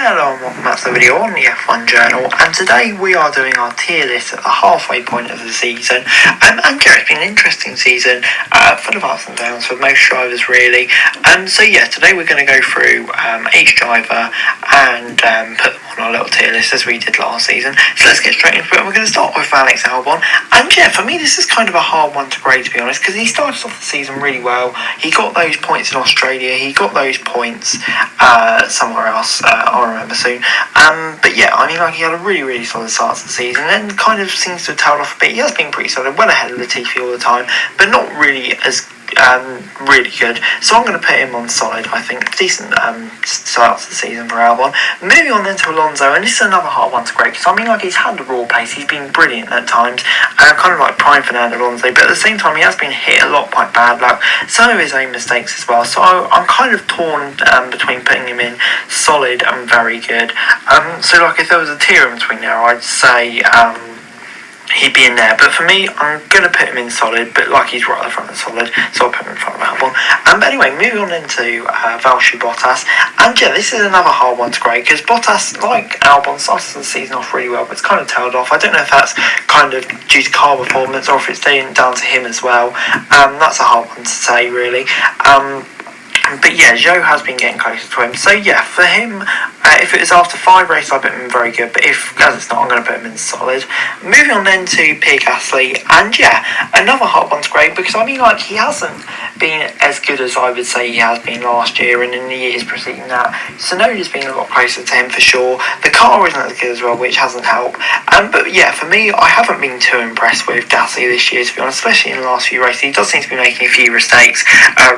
Hello and welcome back to the video on the F1 Journal, and today we are doing our tier list at the halfway point of the season. And it's been an interesting season, full of ups and downs for most drivers really. Today we're going to go through each driver and put them on our little tier list as we did last season. So let's get straight into it. We're going to start with Alex Albon, and for me this is kind of a hard one to grade, to be honest, because he started off the season really well. He got those points in Australia, he got those points somewhere else, I'll remember soon. He had a really solid start to the season, and then kind of seems to have tailed off a bit. He has been pretty solid, well ahead of Latifi all the time, but not really as really good. So I'm going to put him on solid. I think decent start to the season for Albon. Moving on then to Alonso, and this is another hard one to grade because he's had the raw pace. He's been brilliant at times, kind of like prime Fernando Alonso, but at the same time he has been hit a lot by bad luck, some of his own mistakes as well. So I'm kind of torn between putting him in solid and very good. If there was a tier in between there, I'd say he'd be in there, but for me, I'm going to put him in solid, but he's right at the front of solid, so I'll put him in front of Albon. Moving on into Valtteri Bottas, and this is another hard one to grade, because Bottas, like Albon, started the season off really well, but it's kind of tailed off. I don't know if that's kind of due to car performance, or if it's down to him as well. That's a hard one to say, really. Zhou has been getting closer to him. So for him, if it was after 5 races, I'd put him in very good. But as it's not, I'm going to put him in solid. Moving on then to Pierre Gasly, and another hard one to grade, because he hasn't been as good as I would say he has been last year and in the years preceding that. Tsunoda's been a lot closer to him for sure. The car isn't as good as well, which hasn't helped. For me, I haven't been too impressed with Gasly this year, to be honest, especially in the last few races. He does seem to be making a few mistakes,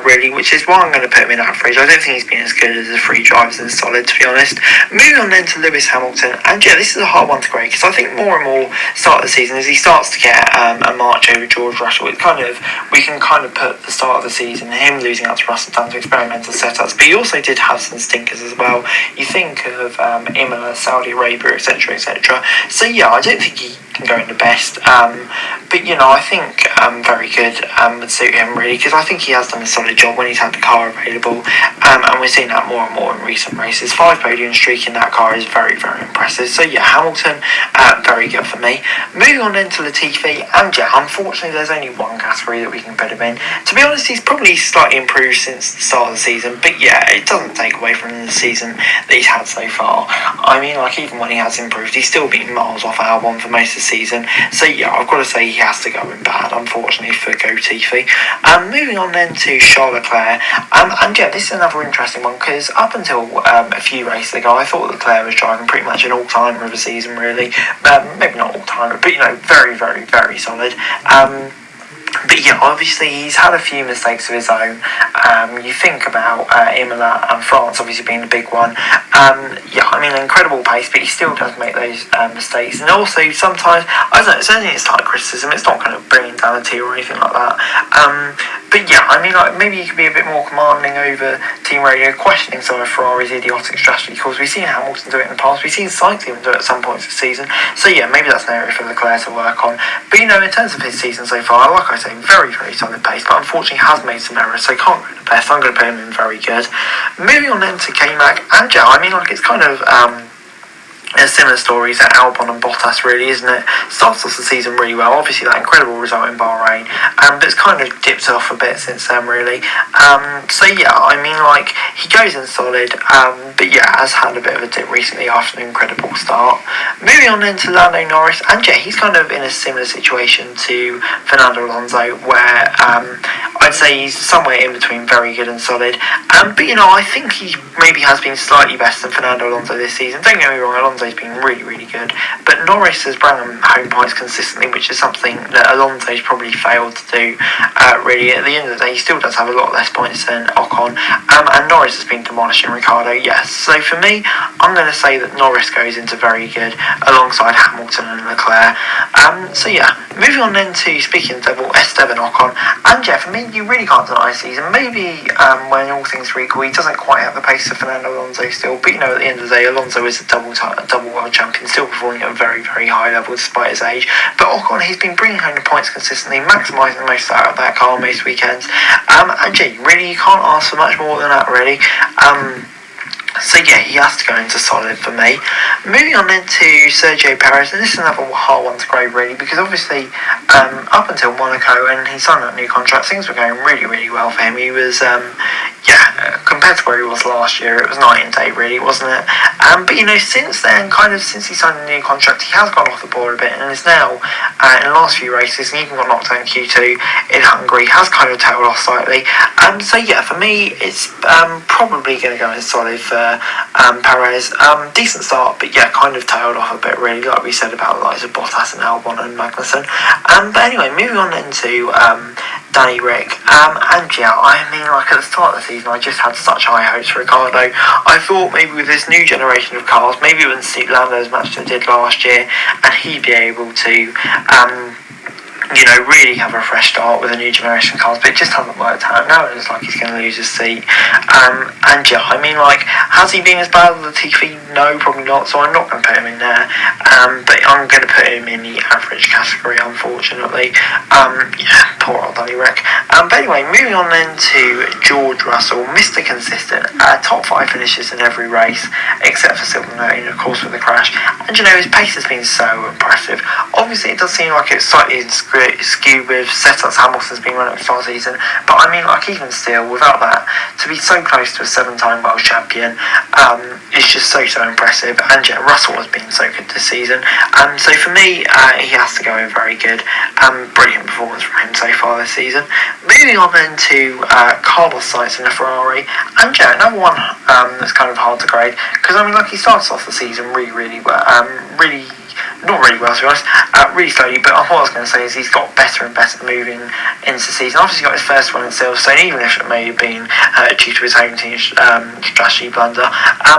really, which is why I'm going to put him in average. I don't think he's been as good as the 3 drivers in solid, to be honest. Moving on then to Lewis Hamilton, and this is a hard one to grade, because I think more and more start of the season, as he starts to get a march over George Russell, we can kind of put the start of the season, him losing out to Russell, down to experimental setups, but he also did have some stinkers as well. You think of Imola, Saudi Arabia, etc. So I don't think he can go in the best, I think very good would suit him really, because I think he has done a solid job when he's had the car available, and we're seeing that more and more in recent races. 5 podium streak in that car is very impressive. So Hamilton, very good for me. Moving on then to Latifi, and unfortunately there's only one category that we can put him in. To be honest, he's probably slightly improved since the start of the season, but it doesn't take away from the season that he's had so far. Even when he has improved, he's still been miles off Albon for most of the season. So I've got to say he has to go in bad, unfortunately, for Latifi. Moving on then to Charles Leclerc, this is another interesting one, because up until a few races ago, I thought Leclerc was driving pretty much an all-timer of a season, really. Maybe not all-timer, but very solid. Obviously he's had a few mistakes of his own. You think about Imola and France obviously being the big one. Incredible pace, but he still does make those mistakes. And also sometimes, I don't know, it's only it's like criticism, it's not kind of bringing down a tier or anything like that. Maybe he could be a bit more commanding over team radio, questioning some of Ferrari's idiotic strategy, because we've seen Hamilton do it in the past, we've seen Sainz even do it at some points this season. So maybe that's an area for Leclerc to work on. But in terms of his season so far, like I say, very solid pace, but unfortunately has made some errors, so can't go the best. I'm going to put him in very good. Moving on then to K-Mag, and it's kind of a similar stories at Albon and Bottas, really, isn't it? Starts off the season really well, obviously that incredible result in Bahrain, but it's kind of dipped off a bit since then, really. He goes in solid, but has had a bit of a dip recently after an incredible start. Moving on then to Lando Norris, and he's kind of in a similar situation to Fernando Alonso, where I'd say he's somewhere in between very good and solid. I think he maybe has been slightly better than Fernando Alonso this season. Don't get me wrong, Alonso's been really good, but Norris has brought him home points consistently, which is something that Alonso's probably failed to do. Really, at the end of the day, he still does have a lot less points than Ocon, and Norris has been demolishing Ricciardo. Yes, so for me, I'm going to say that Norris goes into very good alongside Hamilton and Leclerc. Moving on then to, speaking of devil, Esteban Ocon, and for me, you really can't deny this season. Maybe when all things are equal, he doesn't quite have the pace of Fernando Alonso still, but at the end of the day, Alonso is a double world champion, still performing at a very high level despite his age. But Ocon, he's been bringing home the points consistently, maximising the most out of that car most weekends. You can't ask for much more than that, really. So yeah, he has to go into solid for me. Moving on then to Sergio Perez, and this is another hard one to grade really, because obviously up until Monaco and he signed that new contract, things were going really, really well for him. He was, compared to where he was last year, it was night and day really, wasn't it? But since then, since he signed the new contract, he has gone off the board a bit and is now, in the last few races, and even got knocked out in Q2 in Hungary, has kind of tailed off slightly. So yeah, for me, it's probably going to go in solid for Perez. Decent start, but yeah, kind of tailed off a bit really, like we said about the likes of Bottas and Albon and Magnussen. But anyway, moving on into Danny Rick. And yeah, I mean, like at the start of the season, I just had such high hopes for Ricciardo. I thought maybe with this new generation of cars, maybe it wouldn't suit Lando as much as it did last year, and he'd be able to really have a fresh start with a new generation of cars, but it just hasn't worked out. Now it looks like he's going to lose his seat. And yeah, I mean, like, has he been as bad as Latifi? No, probably not, so I'm not going to put him in there. But I'm going to put him in the average category, unfortunately. Poor old Danny Rick. But anyway, moving on then to George Russell, Mr. Consistent, top 5 finishes in every race, except for Silverstone, of course, with the crash. And his pace has been so impressive. Obviously, it does seem like it's slightly skewed with setups Hamilton's been running at the start of the season, but I mean, like, even still, without that, to be so close to a 7-time world champion is just so impressive. And yeah, Russell has been so good this season. So for me, he has to go in very good. Brilliant performance from him so far this season. Moving on then to Carlos Sainz in the Ferrari, and yeah, another one that's kind of hard to grade, because I mean, like, he starts off the season really well, not really well, to be honest, really slowly, but what I was going to say is he's got better and better moving into the season. Obviously, he got his first one in Silverstone, even if it may have been due to his home team strategy blunder.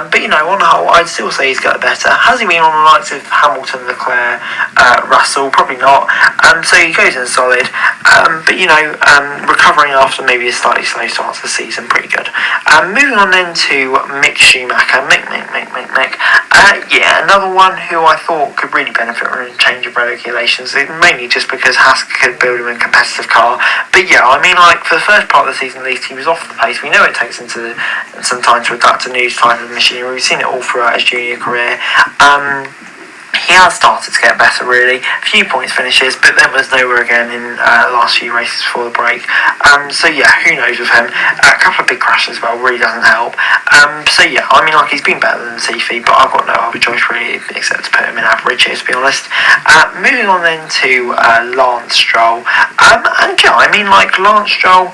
But on the whole, I'd still say he's got better. Has he been on the likes of Hamilton, Leclerc, Russell? Probably not. So he goes in solid. But recovering after maybe a slightly slow start to the season, pretty good. Moving on then to Mick Schumacher. Mick. Yeah, another one who I thought could really benefit from a change of regulations, mainly just because Haas could build him a competitive car. But yeah, I mean, like, for the first part of the season at least, he was off the pace. We know it takes some time to adapt to new type of machinery. We've seen it all throughout his junior career. He has started to get better, really. A few points finishes, but then was nowhere again in the last few races before the break. So yeah, who knows with him. A couple of big crashes as well really doesn't help. So yeah, I mean, like, he's been better than Latifi, but I've got no other choice really except to put him in average here, to be honest. Moving on then to Lance Stroll. And yeah, I mean, like, Lance Stroll,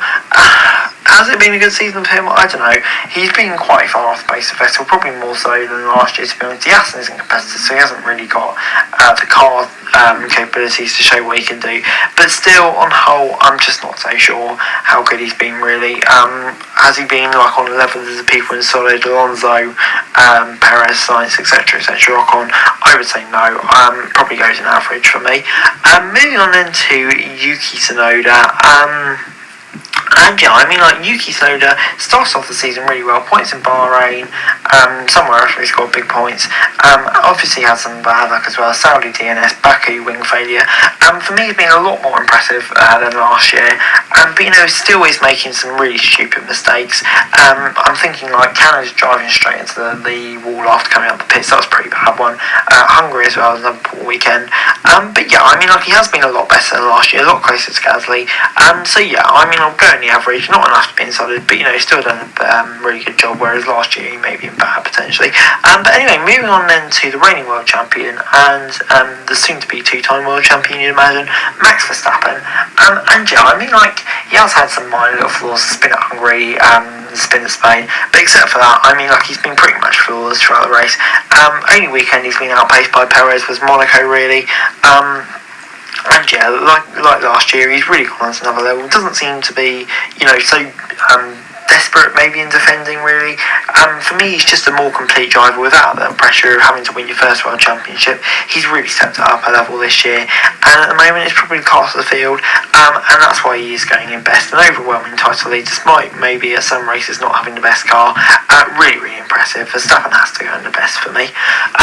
has it been a good season for him? I don't know. He's been quite far off the pace of Vettel, probably more so than last year, to be honest. The Aston isn't competitive, so he hasn't really got the car capabilities to show what he can do. But still, on the whole, I'm just not so sure how good he's been, really. Has he been, like, on the level of the people in solid, Alonso, Perez, Sainz, etc., Ocon? I would say no. Probably goes in average for me. Moving on then to Yuki Tsunoda. And yeah, I mean, like, Yuki Tsunoda starts off the season really well. Points in Bahrain, somewhere else where he scored big points. Obviously had some bad luck as well. Saudi DNS, Baku wing failure. For me, he's been a lot more impressive than last year. But still is making some really stupid mistakes. I'm thinking, like, Canada's driving straight into the wall after coming up the pits. That was a pretty bad one. Hungary as well was another poor weekend. But yeah, I mean, like, he has been a lot better than last year, a lot closer to Gasly. So yeah, I mean, I'll go in the average, not enough to be in solid, but still done a really good job, whereas last year he may be in bad potentially. But anyway, moving on then to the reigning world champion and the soon-to-be 2-time world champion, you'd imagine, Max Verstappen. And yeah, I mean, like, he has had some minor little flaws, the spin at Hungary, the spin at Spain, but except for that, I mean, like, he's been pretty much flawless throughout the race. Only weekend he's been outpaced by Perez was Monaco, really. And yeah, like last year, he's really gone on to another level. Doesn't seem to be, so desperate maybe in defending, really. For me, he's just a more complete driver without that pressure of having to win your first world championship. He's really stepped it up a level this year, and at the moment it's probably class of the field, and that's why he is going in best. An overwhelming title lead, despite maybe at some races not having the best car. Really impressive. Verstappen has to go in the best for me.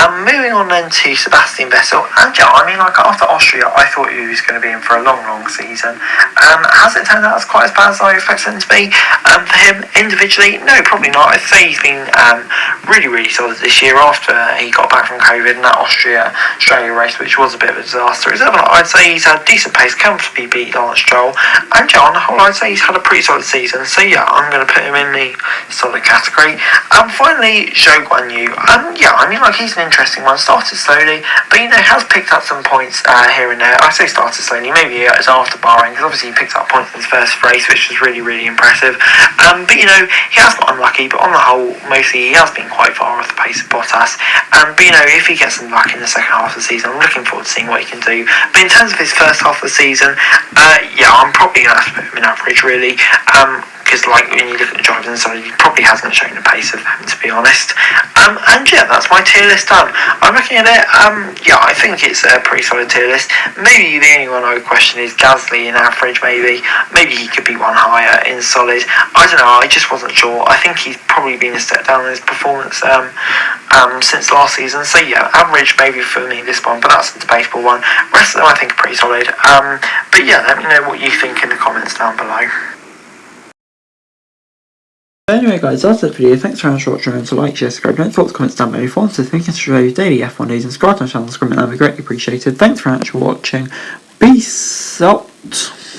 Moving on then to Sebastian Vettel, and yeah, I mean, like after Austria, I thought he was going to be in for a long season. Has it turned out as quite as bad as I expected him to be? For him individually, no, probably not. I'd say he's been really solid this year after he got back from COVID in that Australia race, which was a bit of a disaster. I'd say he's had decent pace, comfortably beat Lance Stroll, and yeah, on the whole, I'd say he's had a pretty solid season. So yeah, I'm going to put him in the solid category. Finally, Zhou Guanyu. Yeah, I mean, like he's an interesting one. Started slowly, but you know, has picked up some points here and there. I say started slowly, maybe it's after Bahrain, because obviously he picked up points in his first race, which was really impressive. But you know, he has got unlucky, but on the whole, mostly he has been quite far off the pace of Bottas. But you know, if he gets some luck in the second half of the season, I'm looking forward to seeing what he can do. But in terms of his first half of the season, yeah, I'm probably going to have to put him in average, really. Because like when you look at the drivers inside, he probably hasn't shown the pace of them, to be honest. And yeah, that's my tier list done. I'm looking at it, yeah, I think it's a pretty solid tier list. Maybe the only one I would question is Gasly in average, maybe he could be one higher in solid. I don't know, I just wasn't sure. I think he's probably been a step down in his performance since last season. So yeah, average maybe for me this one, but that's a debatable one. Rest of them I think are pretty solid. But yeah, let me know what you think in the comments down below. Anyway guys, that's the video. Thanks for watching. Remember to like, share, subscribe, don't forget to comment down below. If you want to think and show daily F1 news and subscribe to my channel, comment, that would be greatly appreciated. Thanks for watching. Peace out.